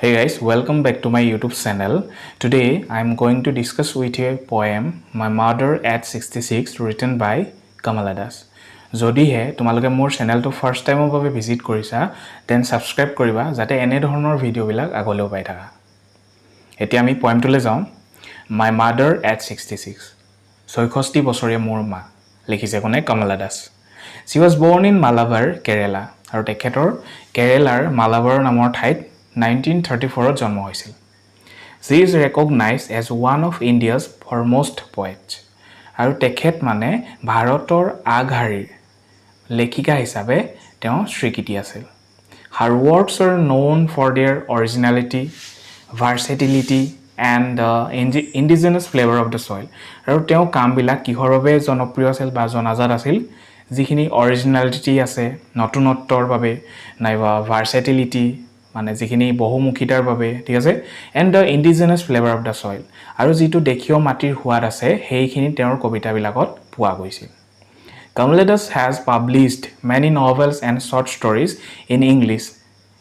Hey guys, welcome back to my YouTube channel. Today I am going to discuss with you a poem My Mother at 66 written by Kamala Das. Jodi he তোমালোকে মোৰ চেনেলটো first টাইমৰ বাবে visit কৰিছা then subscribe কৰিবা যাতে এনে ধৰণৰ ভিডিঅ'বিলাক আগলৈও পাই থাকা। এতিয়া আমি পয়েমটোলৈ যাওঁ। My Mother at 66 66 বছৰীয়া মোৰ মা লিখিছে কোনে Kamala Das. She was born in Malabar, Kerala আৰু তেখেতৰ কেৰেলাৰ মালাবাৰ নামৰ ঠাইত 1934 জন্ম হৈছিল। She is recognized as one of India's foremost poets আৰু তেখেত মানে ভাৰতৰ আগশাৰীৰ লেখিকা হিচাপে তেওঁ স্বীকৃতি আছিল। Her works are known for their originality, versatility and the indigenous flavor of the soil আৰু তেওঁ কামবিলাক কিহৰ বাবে জনপ্ৰিয় আছিল বা জনাজাত আছিল যিখিনি অৰিজিনালিটি আছে নতুনত্বৰ বাবে নাইবা ভাৰ্সেটিলিটি মানে যিখিনি বহুমুখিতাৰ বাবে ঠিক আছে and the indigenous flavour of the soil আৰু যেটো দেখিও মাটিৰ হুৱাদ আছে হেইখিনি তেওঁৰ কবিতাবিলাকত পোৱা গৈছিল। Kamala Das has published many novels and short stories in English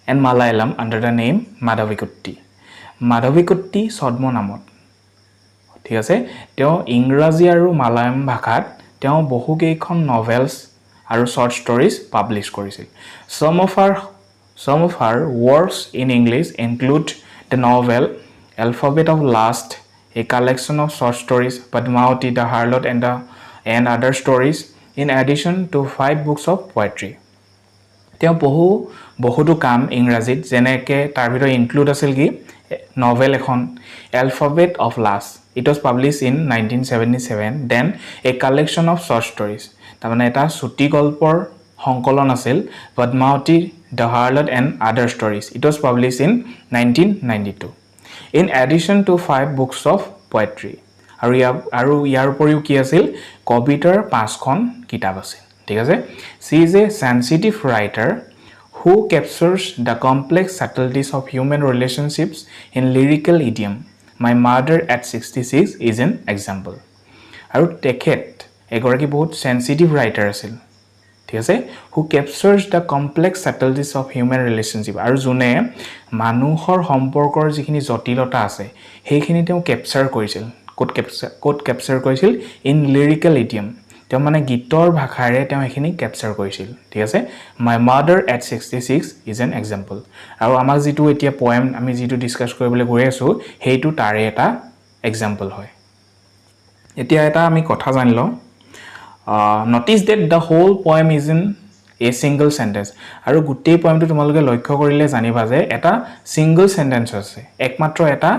and Malayalam under the name Madhavikutty. Madhavikutty ছদ্ম নামত ঠিক আছে তেওঁ ইংৰাজী আৰু মালায়ালাম ভাষাত তেওঁ বহুকেইখন নভেলস আৰু শৰ্ট ষ্টৰিজ পাবলিশ কৰিছিল। Some of her works in English include the novel Alphabet of Lust, a collection of short stories, Padmavati, the Harlot and other stories, in addition to 5 books of poetry. তেওঁ বহুতো কাম ইংৰাজীত যেনেকে তাৰ ভিতৰত include আছিল কি novel এখন Alphabet of Lust. It was published in 1977. Then a collection of short stories. তাৰমানে এটা ছুটি গল্পৰ সংকলন আছিল Padmavati, the Harlot and other stories. It was published in 1992. In addition to 5 books of poetry. আৰু ইয়াৰ উপৰিও কি আছিল কবিতাৰ 5খন কিতাপ আছিল ঠিক আছে। She is a sensitive writer who captures the complex subtleties of human relationships in lyrical idiom. My Mother at 66 is an example. আৰু তেখেত এগৰাকী বহুত sensitive writer আছিল ঠিক আছে who captures the complex subtleties of human relationship আৰু জুনে মানুহৰ সম্পৰ্কৰ যিখিনি জটিলতা আছে হেইখিনি তেওঁ ক্যাপচাৰ কৰিছিল কোড ক্যাপচাৰ কৰিছিল ইন লিৰিকেল ইডিয়ম তেওঁ মানে গীতৰ ভাষাৰে তেওঁ এখিনি ক্যাপচাৰ কৰিছিল ঠিক আছে। My Mother at 66 is an example আৰু আমাক যেটো এতিয়া পয়েম আমি যেটো ডিসকাস কৰিবলৈ গৈ আছো হেইটো তাৰে এটা এক্সাম্পল হয়। এতিয়া এটা আমি কথা জানিলো notice that the whole poem is in a single sentence আৰু গোটেই পয়েমটো তোমালোকে লক্ষ্য কৰিলে জানিবা যে এটা সিঙ্গল সেন্টেন্স আছে একমাত্ৰ এটা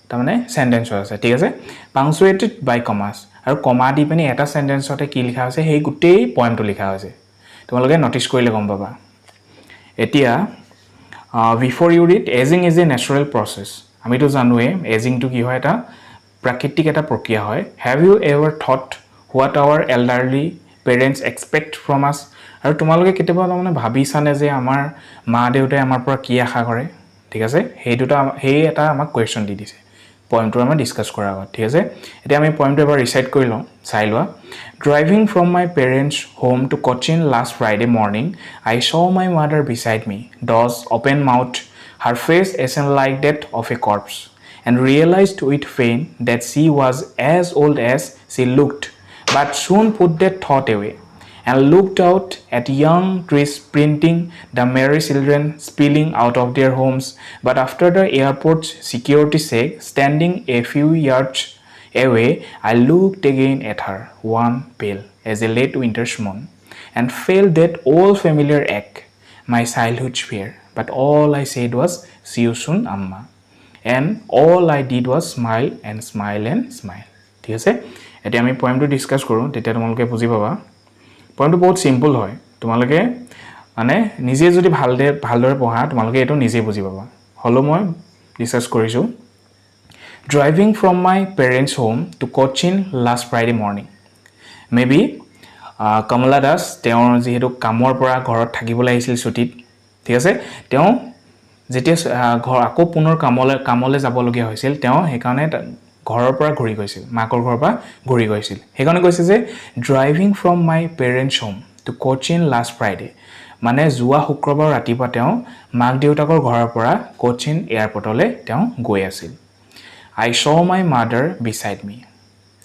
তাৰমানে সেন্টেন্স আছে ঠিক আছে punctuated by commas আৰু কমা দি পেনি এটা সেন্টেন্সতে কি লিখা আছে হেই গোটেই পয়েমটো লিখা আছে তোমালোকে নটিস কৰিলে গম পাবা। এতিয়া before you read aging is a natural process আমি তো জানোৱে aging to কি হয় এটা প্ৰাকৃতিক এটা প্ৰক্ৰিয়া হয়। Have you ever thought what our elderly parents expect from us আৰু তোমালোকে কেতিয়াবা মানে ভাবিছানে যে আমাৰ মা দেউতাই আমাৰ পৰা কি আশা কৰে ঠিক আছে হেই এটা আমাক কোৱেশ্চন দি দিছে পয়েমটো আমি ডিসকাস কৰাৰ আগত ঠিক আছে। এতিয়া আমি পয়েমটো এবাৰ ৰিচাইট কৰি লওঁ চাই লোৱা। Driving from my parents' home to Cochin last Friday morning, I saw my mother beside me, doors open mouthed, her face ashen like that of a corpse, and realized with pain that she was as old as she looked, but soon put that thought away, and looked out at young trees sprinting, the merry children spilling out of their homes, but after the airport's security check, standing a few yards away, I looked again at her, one pale as a late winter's moon, and felt that old familiar ache, my childhood's fear, but all I said was, see you soon, Amma, and all I did was smile and smile and smile ঠিক আছে। এতিয়া আমি পয়েমটো discuss কৰো তেতিয়া তোমালোকে বুজি পাবা পয়েমটো বহুত সিম্পল হয় তোমালোকে মানে নিজে যদি ভালদৰে পঢ়া তোমালোকে এটো নিজে বুজি পাবা হলো মই ডিসকাস কৰিছো। Driving from my parents' home to Cochin last Friday morning. Maybe Kamala Das তেওঁৰ যেহেতু কামৰ পৰা ঘৰত থাকিবলৈ আহিছিল ছুটিত ঠিক আছে তেওঁ যেতিয়া ঘৰ আকৌ পুনৰ কামলৈ যাবলগীয়া হৈছিল তেওঁ হেকাৰণে ঘৰৰ পৰা ঘূৰি গৈছিল মাকৰ ঘৰৰ পৰা ঘূৰি গৈছিল হেকাৰণে কৈছে যে driving from my parents' home to Cochin last Friday মানে যোৱা শুক্ৰবাৰ ৰাতিপুৱা তেওঁ মাক দেউতাকৰ ঘৰৰ পৰা কোচিন এয়াৰপৰ্টলৈ তেওঁ গৈ আছিল I saw my mother beside me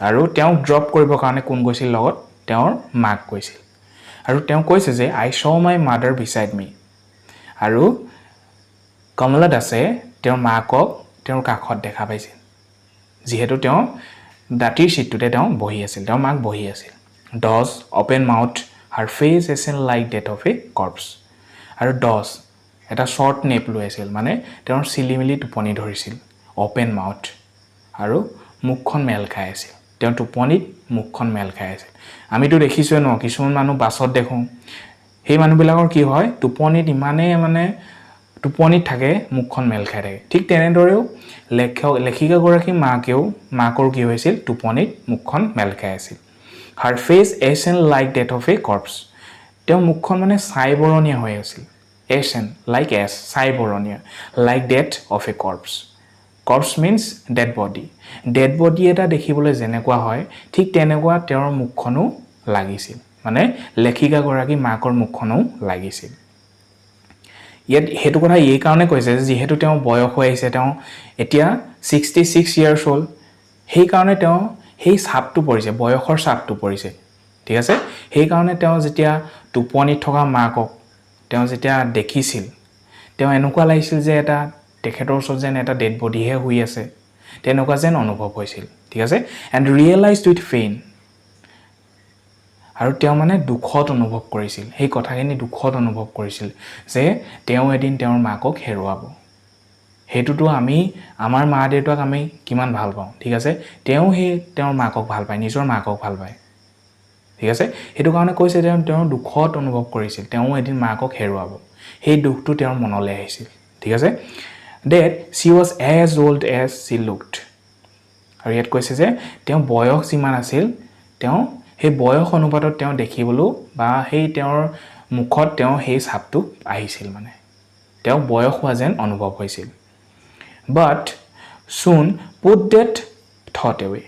আৰু তেওঁ ড্ৰপ কৰিবৰ কাৰণে কোন গৈছিল লগত তেওঁৰ মাক গৈছিল আৰু তেওঁ কৈছে যে I saw my mother beside me আৰু কমলা দাসে তেওঁৰ মাকক তেওঁৰ কাষত দেখা পাইছিল যিহেতু তেওঁ দাঁতিৰ সিটটোতে তেওঁ বহি আছিল তেওঁৰ মাক বহি আছিল Does open mouth her face is like that of a corpse আৰু Does এটা short nap লৈ আছিল মানে তেওঁৰ সিলিমিলি টোপনি ধৰিছিল open mouth আৰু মুখখন মেল খাই আছিল তেওঁ টোপনিত মুখখন মেল খাই আছিল আমিতো দেখিছো ন কিছুমান মানুহ বাছত দেখো সেই মানুহবিলাকৰ কি হয় টোপনিত মানে টোপনিত থাকে মুখখন মেল খাই থাকে ঠিক তেনেদৰেও লেখিকা গৰাকী মাকৰ কি হৈছিল টোপনিত মুখখন মেল খাই আছিল Her face ashen like that of a corpse তেওঁ মুখখন মানে ছাইবৰণীয়া হৈ আছিল ashen like ash ছাইবৰণীয়া like that of a corpse corpse means dead body এটা দেখিবলৈ যেনেকুৱা হয় ঠিক তেনেকুৱা তেওঁৰ মুখখনো লাগিছিল মানে লেখিকা গৰাকী মাকৰ মুখখনো লাগিছিল ইয়াত হেতু কথা এই কাৰণে কৈছে যে যেহেতু তেওঁ বয়স হৈ আহিছে তেওঁ এতিয়া 66 ইয়াৰ্স হ'ল সেই কাৰণে তেওঁ সেই ছাপটো পৰিছে বয়সৰ ছাপটো পৰিছে ঠিক আছে সেই কাৰণে তেওঁ যেতিয়া টোপনি থকা মাকক তেওঁ যেতিয়া দেখিছিল তেওঁ এনেকুৱা লাগিছিল যে এটা তেখেতৰ ওচৰত যেন এটা ডেড বডিহে হৈ আছে তেনেকুৱা যেন অনুভৱ হৈছিল ঠিক আছে এণ্ড ৰিয়েলাইজড উইথ পেইন আৰু তেওঁ মানে দুখত অনুভৱ কৰিছিল সেই কথাখিনি দুখত অনুভৱ কৰিছিল যে তেওঁ এদিন তেওঁৰ মাকক হেৰুৱাব হেতুটো আমি আমাৰ মা দেউতাক আমি কিমান ভাল পাওঁ ঠিক আছে তেওঁ তেওঁৰ মাকক ভাল পায় নিজৰ মাকক ভাল পায় ঠিক আছে হেতু কাৰণে কৈছে তেওঁ দুখত অনুভৱ কৰিছিল তেওঁ এদিন মাকক হেৰুৱাব সেই দুখটো তেওঁৰ মনলৈ আহিছিল ঠিক আছে that she was as old as she looked আৰু ইয়াত কৈছে যে তেওঁ বয়স যিমান আছিল তেওঁ সেই বয়স অনুপাতত তেওঁ দেখিবলৈ বা সেই তেওঁৰ মুখত তেওঁ সেই ছাপটো আহিছিল মানে তেওঁ বয়স হোৱা যেন অনুভৱ হৈছিল but soon put that thought away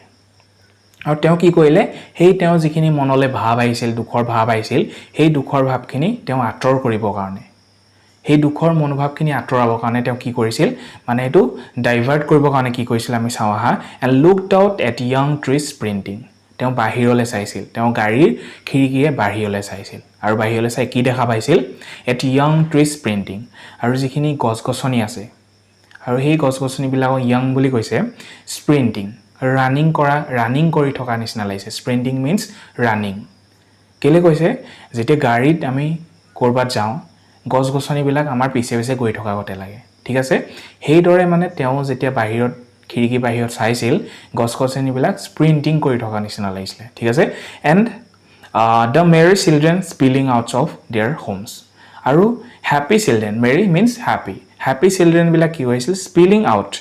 আৰু তেওঁ কি কৰিলে সেই তেওঁ যিখিনি মনলৈ ভাব আহিছিল দুখৰ ভাব আহিছিল সেই দুখৰ ভাবখিনি তেওঁ আঁতৰ কৰিবৰ কাৰণে সেই দুখৰ মনোভাৱখিনি আঁতৰাবৰ কাৰণে তেওঁ কি কৰিছিল মানে এটো ডাইভাৰ্ট কৰিবৰ কাৰণে কি কৰিছিল আমি চাওঁ আহা and looked out at young trees sprinting তেওঁ বাহিৰলৈ চাইছিল তেওঁ গাড়ীৰ খিৰিকীৰে বাহিৰলৈ চাইছিল আৰু বাহিৰলৈ চাই কি দেখা পাইছিল at young trees sprinting আৰু যিখিনি গছগছনি আছে আৰু সেই গছগছনিবিলাকক young বুলি কৈছে sprinting ৰানিং কৰি থকা নিচিনা লাগিছে sprinting means running কেলে কৈছে যেতিয়া গাড়ীত আমি কৰবাত যাওঁ গছগছনিবিলাক আমাৰ পিছে পিছে গৈ থকা গতে লাগে ঠিক আছে হেইদৰে মানে তেওঁ যেতিয়া বাহিৰত খিৰিকী বাহিৰত চাইছিল গছগছনিবিলাক স্প্ৰিন্টিং কৰি থকা নিচিনা লাগিছিল ঠিক আছে and the merry children spilling out of their homes আৰু happy children merry means happy children বিলাক কি হৈছিল spilling out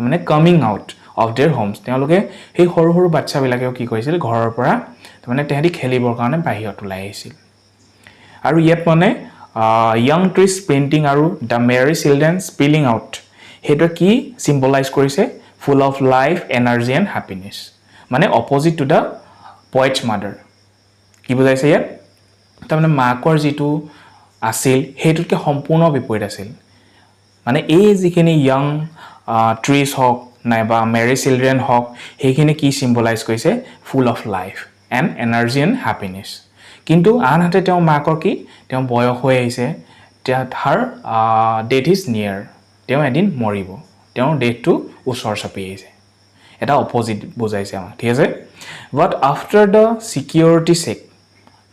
মানে coming out of their homes তেওঁলোকে সেই সৰু সৰু বাচ্চাবিলাকেও কি কৰিছিল ঘৰৰ পৰা মানে তেহেঁতি খেলিবৰ কাৰণে বাহিৰত ওলাই আহিছিল আৰু ইয়াত মানে young trees sprinting আৰু the merry children spilling out হেটো কি symbolize কৰিছে full of life energy and happiness মানে opposite to the poet's mother কি বুজাইছে ইয়াত তাৰমানে মাকৰ যেটো আছিল হেতুকে সম্পূৰ্ণ বিপৰীত আছিল মানে এই যিখিনি young trees হক নাইবা merry children হক হেখিনি কি symbolize কৰিছে full of life and energy and happiness কিন্তু আনহাতে তেওঁ মাকৰ কি তেওঁ বয়স হৈ আহিছে her death is near তেওঁ এদিন মৰিব তেওঁৰ ডেথটো ওচৰ চাপি আহিছে এটা অপোজিট বুজাইছে আমাৰ ঠিক আছে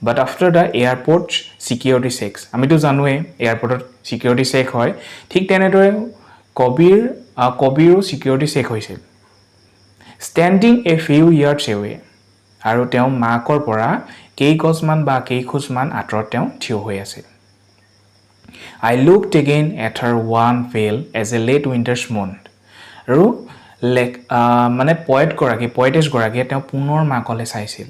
but after the airport security checks আমিতো জানোৱে এয়াৰপৰ্টত security check হয় ঠিক তেনেদৰে কবিৰো security check হৈছিল standing a few yards away আৰু তেওঁ মাকৰ পৰা কেই গজমান বা কেই খোজমান আঁতৰত তেওঁ থিয় হৈ আছিল I looked again at her one pale as a late winter's moon আৰু মানে poetess গৰাকী তেওঁ পুনৰ মাকলে চাইছিল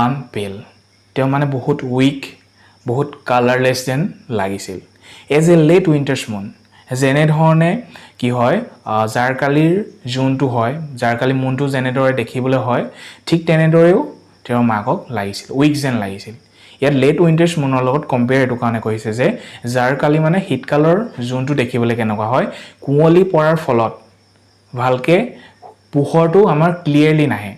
one pale তেওঁ মানে বহুত weak বহুত colorless যেন লাগিছিল as a late winter's moon যেনে ধৰণে কি হয় জাৰকালিৰ জুনটো হয় জাৰকালি মুনটো যেনে দৰে দেখিবলৈ হয় ঠিক তেনেদৰেও তেওঁৰ মাকক লাগিছিল weak যেন লাগিছিল ইয়াত লেট উইণ্টাৰ্ছ মুনৰ লগত কম্পেয়াৰ এইটো কাৰণে কৈছে যে যাৰ কালি মানে শীতকালৰ জোনটো দেখিবলৈ কেনেকুৱা হয় কুঁৱলী পৰাৰ ফলত ভালকে পোহৰটো আমাৰ ক্লিয়াৰলি নাহে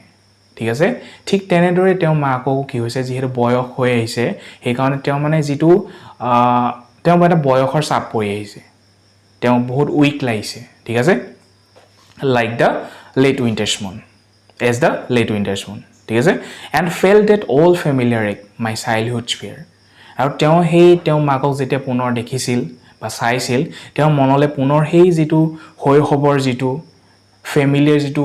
ঠিক আছে ঠিক তেনেদৰে তেওঁ মাককো কি হৈছে যিহেতু বয়স হৈ আহিছে সেইকাৰণে তেওঁ মানে যিটো তেওঁ এটা বয়সৰ চাপ পৰি আহিছে তেওঁ বহুত উইক লাগিছে ঠিক আছে like the late winters moon as the late winters moon ঠিক আছে and fell that all familiar my childhood spare আৰু তেওঁ মাকক যেতিয়া পুনৰ দেখিছিল বা চাইছিল তেওঁ মনলৈ পুনৰ সেই যিটো শৈশৱৰ যিটো ফেমিলিয়াৰ যিটো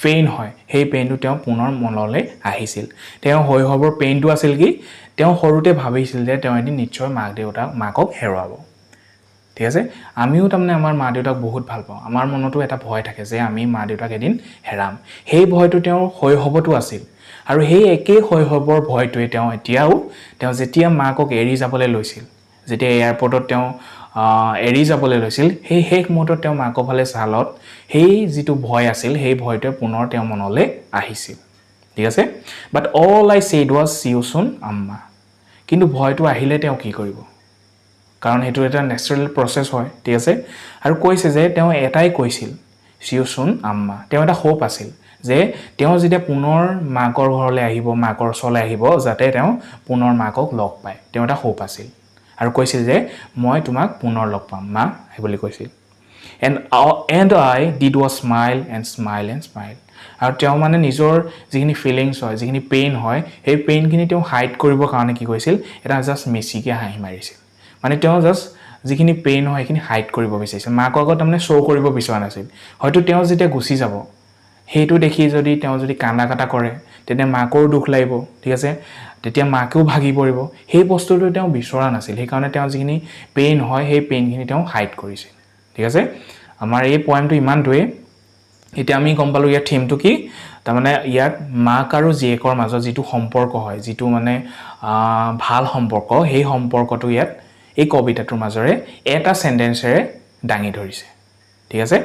পেইন হয় সেই পেইনটো তেওঁ পুনৰ মনলৈ আহিছিল তেওঁ শৈশৱৰ পেইনটো আছিল কি তেওঁ সৰুতে ভাবিছিল যে তেওঁ এদিন নিশ্চয় মাকক হেৰুৱাব ঠিক আছে আমিও তাৰমানে আমাৰ মা দেউতাক বহুত ভাল পাওঁ আমাৰ মনতো এটা ভয় থাকে যে আমি মা দেউতাক এদিন হেৰাম সেই ভয়টো তেওঁৰ শৈশৱতো আছিল আৰু সেই একেই শৈশৱৰ ভয়টোৱে তেওঁ যেতিয়া মাকক এৰি যাবলৈ লৈছিল যেতিয়া এয়াৰপৰ্টত তেওঁ এৰি যাবলৈ লৈছিল সেই শেষ মুহূৰ্তত তেওঁ মাকৰ ফালে চালত সেই যিটো ভয় আছিল সেই ভয়টোৱে পুনৰ তেওঁ মনলৈ আহিছিল ঠিক আছে but all I said was see you soon আম্মা কিন্তু ভয়টো আহিলে তেওঁ কি কৰিব কাৰণ সেইটো এটা ন্যাচাৰাল প্ৰসেস হয় ঠিক আছে আৰু কৈছে যে তেওঁ এটাই কৈছিল সি ইউ সুন আম্মা তেওঁ এটা হোপ আছিল যে তেওঁ যেতিয়া পুনৰ মাকৰ ঘৰলৈ আহিব মাকৰ ওচৰলৈ আহিব যাতে তেওঁ পুনৰ মাকক লগ পায় তেওঁ এটা হোপ আছিল আৰু কৈছিল যে মই তোমাক পুনৰ লগ পাম মা এই বুলি কৈছিল and I did was smile and smile আৰু তেওঁ মানে নিজৰ যিখিনি ফিলিংছ হয় যিখিনি পেইন হয় সেই পেইনখিনি তেওঁ হাইড কৰিবৰ কাৰণে কি কৈছিল এটা জাষ্ট মেচিকে হাঁহি মাৰিছিল মানে তেওঁ জাষ্ট যিখিনি পেইন হয় সেইখিনি হাইড কৰিব বিচাৰিছিল মাকৰ আগত তাৰমানে শ্ব' কৰিব বিচৰা নাছিল হয়তো তেওঁ যেতিয়া গুচি যাব সেইটো দেখি যদি তেওঁ যদি কান্দা কাটা কৰে তেতিয়া মাকৰ দুখ লাগিব ঠিক আছে তেতিয়া মাকেও ভাগি পৰিব সেই বস্তুটো তেওঁ বিচৰা নাছিল সেইকাৰণে তেওঁ যিখিনি পেইন হয় সেই পেইনখিনি তেওঁ হাইড কৰিছিল ঠিক আছে আমাৰ এই পয়েমটো ইমানটোৱে এতিয়া আমি গম পালো ইয়াৰ থিমটো কি তাৰমানে ইয়াত মাক আৰু জীয়েকৰ মাজত যিটো সম্পৰ্ক হয় যিটো মানে ভাল সম্পৰ্ক সেই সম্পৰ্কটো ইয়াত এই কবিতাটোৰ মাজৰে এটা সেন্টেন্সেৰে দাঙি ধৰিছে ঠিক আছে